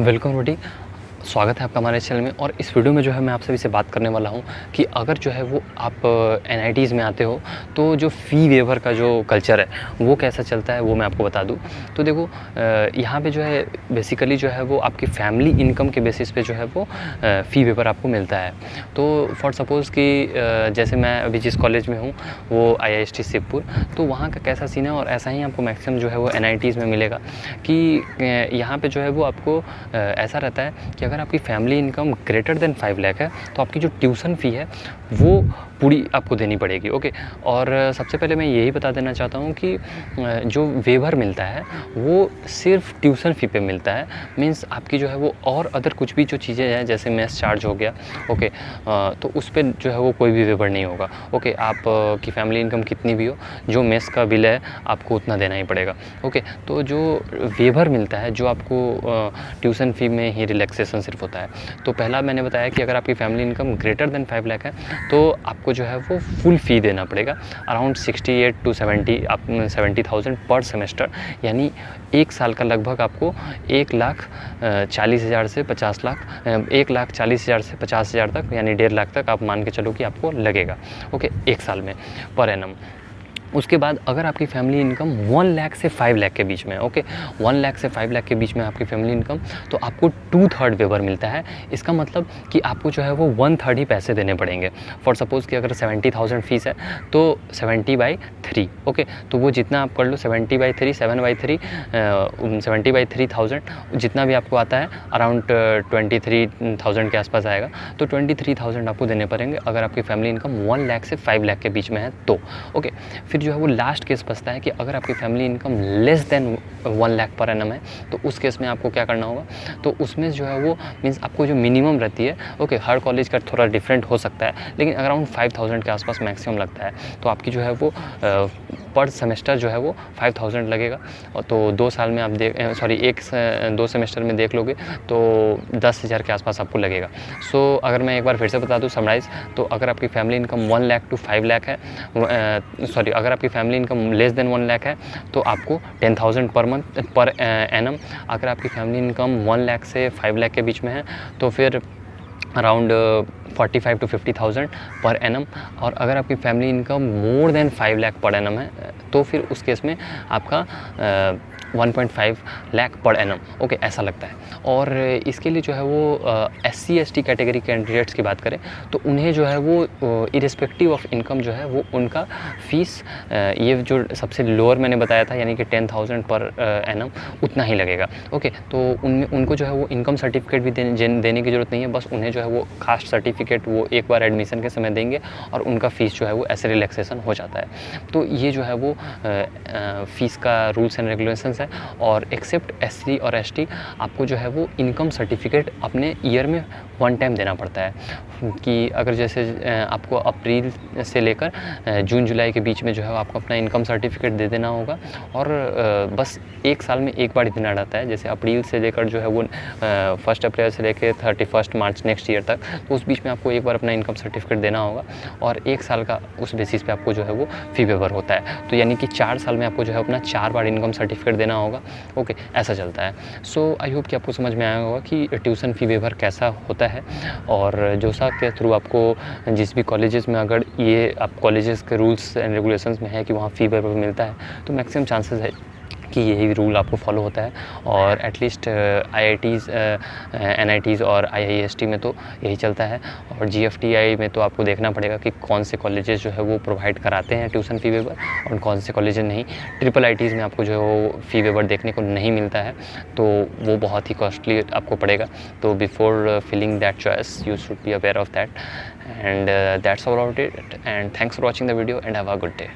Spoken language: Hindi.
वेलकम बडी। स्वागत है आपका हमारे चैनल में। और इस वीडियो में जो है मैं आप सभी से बात करने वाला हूँ कि अगर जो है वो आप एनआईटीज़ में आते हो तो जो फ़ी वेवर का जो कल्चर है वो कैसा चलता है वो मैं आपको बता दूँ। तो देखो यहाँ पे जो है बेसिकली जो है वो आपकी फैमिली इनकम के बेसिस पे जो है वो फ़ी वेवर आपको मिलता है। तो फॉर सपोज़ कि जैसे मैं अभी जिस कॉलेज में हूँ वो IIST शिवपुर, तो वहाँ का कैसा सीन है और ऐसा ही आपको मैक्सिमम जो है वो एनआईटीज़ में मिलेगा कि यहाँ पे जो है वो आपको ऐसा रहता है कि अगर आपकी family income greater than 5 lakh है तो आपकी जो ट्यूशन फ़ी है वो पूरी आपको देनी पड़ेगी। ओके। और सबसे पहले मैं यही बता देना चाहता हूँ कि जो वेवर मिलता है वो सिर्फ ट्यूशन फ़ी पे मिलता है। मींस आपकी जो है वो और अदर कुछ भी जो चीज़ें हैं जैसे मेस चार्ज हो गया, ओके, तो उस पर जो है वो कोई भी वेवर नहीं होगा। ओके, आप की फैमिली इनकम कितनी भी हो, जो मेस का बिल है आपको उतना देना ही पड़ेगा। ओके, तो जो वेवर मिलता है जो आपको ट्यूशन फ़ी में ही रिलैक्सेशन सिर्फ होता है। तो पहला मैंने बताया कि अगर आपकी family income greater than 5 lakh है तो आपको जो है वो फुल फ़ी देना पड़ेगा, अराउंड 68 to 70,000 पर सेमेस्टर। यानी एक साल का लगभग आपको 1,40,000 से 50 लाख 1,40,000 से 50,000 तक, यानी 1.5 लाख तक आप मान के चलो कि आपको लगेगा। ओके, एक साल में पर एनम। उसके बाद अगर आपकी फैमिली इनकम 1 लाख से 5 लाख के बीच में, ओके, 1 लाख से 5 लाख के बीच में आपकी फैमिली इनकम, तो आपको 2/3 वेवर मिलता है। इसका मतलब कि आपको जो है वो 1/3 ही पैसे देने पड़ेंगे। फॉर सपोज़ कि अगर 70,000 फ़ीस है तो 70/3, ओके, तो वो जितना आप कर लो 70/3 7/3 70/3000 जितना भी आपको आता है अराउंड 23,000 के आसपास आएगा। तो 23,000 आपको देने पड़ेंगे अगर आपकी फैमिली इनकम 1 लाख से 5 लाख के बीच में है तो। ओके, फिर जो है वो लास्ट केस बचता है कि अगर आपकी family income less than 1 lakh per annum है तो उस केस में आपको क्या करना होगा। तो उसमें जो है वो मीन्स आपको जो मिनिमम रहती है, ओके, हर कॉलेज का थोड़ा डिफरेंट हो सकता है लेकिन अराउंड 5,000 के आसपास मैक्सिमम लगता है। तो आपकी जो है वो पर सेमेस्टर जो है वो 5,000 लगेगा। और तो 2 साल में आप दो सेमेस्टर में देख लोगे तो 10,000 के आसपास आपको लगेगा। सो अगर मैं एक बार फिर से बता दूँ समराइज़, तो अगर आपकी family income 1 lakh to 5 lakh है, अगर आपकी family income less than 1 lakh है तो आपको 10,000 पर मंथ पर एनम। अगर आपकी फैमिली इनकम 1 लाख से 5 लाख के बीच में है तो फिर अराउंड 45 to 50,000 पर एनम। और अगर आपकी family income more than 5 lakh per annum है तो फिर उस केस में आपका 1.5 लाख पर एनम, ओके, ऐसा लगता है। और इसके लिए जो है वो SC/ST कैटेगरी कैंडिडेट्स की बात करें तो उन्हें जो है वो इरिस्पेक्टिव ऑफ इनकम जो है वो उनका फ़ीस ये जो सबसे लोअर मैंने बताया था यानी कि 10,000 पर एनम उतना ही लगेगा। ओके, तो उनको जो है वो इनकम सर्टिफिकेट भी देने की ज़रूरत नहीं है। बस उन्हें जो है वो कास्ट सर्टिफिकेट वो एक बार एडमिशन के समय देंगे और उनका फ़ीस जो है वो ऐसे रिलैक्सेशन हो जाता है। तो ये जो है वो फ़ीस का रूल्स एंड रेगुलेशंस है। और एक्सेप्ट SC और ST आपको जो है वो इनकम सर्टिफिकेट अपने ईयर में 1 टाइम देना पड़ता है। कि अगर जैसे आपको अप्रैल से लेकर जून जुलाई के बीच में जो है आपको अपना इनकम सर्टिफिकेट दे देना होगा। और बस एक साल में एक बार ही देना रहता है। जैसे अप्रैल से लेकर जो है वो 1 अप्रैल से लेकर 31 मार्च नेक्स्ट ईयर तक, तो उस बीच में आपको एक बार अपना इनकम सर्टिफिकेट देना होगा और एक साल का उस बेसिस पे आपको जो है वो फ़ी वेवर होता है। तो यानी कि 4 साल में आपको जो है अपना 4 बार इनकम सर्टिफिकेट देना होगा। ओके, ऐसा चलता है। सो आई होप कि आपको समझ में आया होगा कि ट्यूशन फ़ी वेवर कैसा होता है। और जोसा के थ्रू आपको जिस भी कॉलेजेस में अगर ये आप कॉलेजेस के रूल्स एंड रेगुलेशंस में है कि वहाँ फ़ी वेवर मिलता है तो मैक्सिमम चांसेस है कि यही रूल आपको फॉलो होता है। और एटलीस्ट IITs NITs और IIST में तो यही चलता है। और GFTI में तो आपको देखना पड़ेगा कि कौन से कॉलेजेस जो है वो प्रोवाइड कराते हैं ट्यूशन फ़ी वेवर और कौन से कॉलेजेस नहीं। IIITs में आपको जो है वो फ़ी वेवर देखने को नहीं मिलता है तो वो बहुत ही कॉस्टली आपको पड़ेगा। तो before filling that choice you should be aware of that. And that's all about it and thanks for watching the video and have a good day.